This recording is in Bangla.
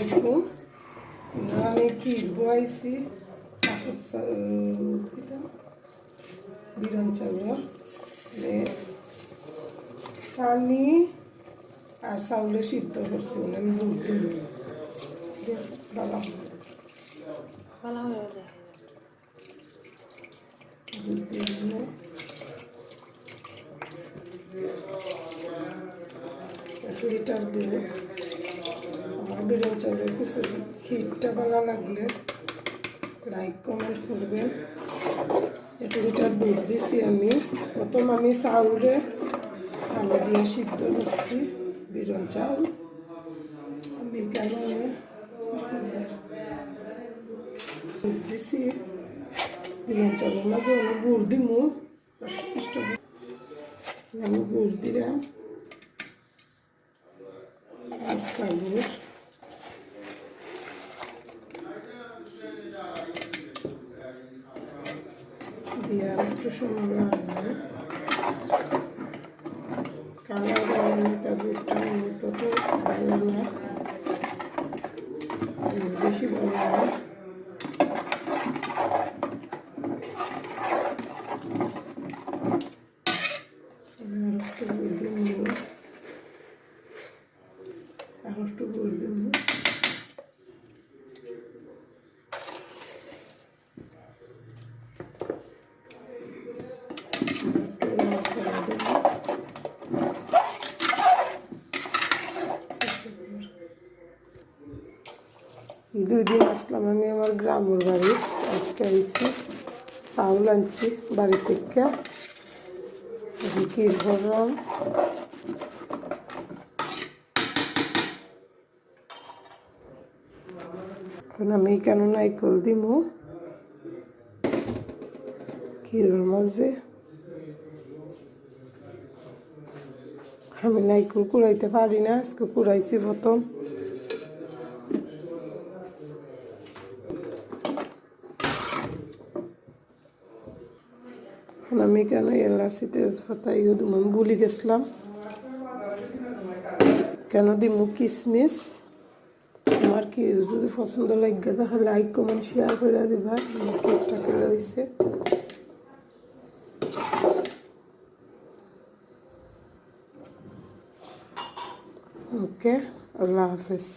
আলাইকুম। আমি ক্ষীর বয়াইছি বিরন চাউলের পানি আর চাউলে সিদ্ধ করছি। আমি দুধ দিল দুধ দিয়ে দিল লিটার দুধ। আমার বিরন চাউলের কিছু ক্ষীরটা ভালো লাগলে লাইক কমেন্ট করবেন। 1 লিটার দুধ দিছি আমি। প্রথম আমি চাউলে পানি দিয়ে সিদ্ধ করছি বিরন চাউল। আমি কেমন দুধ দিছি বিরন চাউলের মাঝে আমি গুড় দিমু। আমি গুড় দিলাম আর চাউল দিয়ে আর একটু সময় লাগবে। কালার বানানো তার দুধটা তত ভালো না, বেশি ভালো না। আর একটু গুড় দিব। দুই দিন আসলাম আমি আমার গ্রামের বাড়ি। আজকে আইছি চাউল আনছি বাড়ি থেকে। ক্ষীর ভরলাম। এখন আমি কেন নাইকল দিমু ক্ষীরের মাঝে। আমি নাইকল কুড়াইতে পারি না, আজকে কুড়াইছি প্রথম। আমি কেন এলাচি তেজপাতা ইয়ে দিব, আমি ভুলে গেছিলাম। কেন দিমু কিশমিশ। আমার কি যদি পছন্দ লাগে তাহলে লাইক কমেন্ট শেয়ার করে দিবা। আমার কেকটা কেলে হয়েছে। ওকে, আল্লাহ হাফেজ।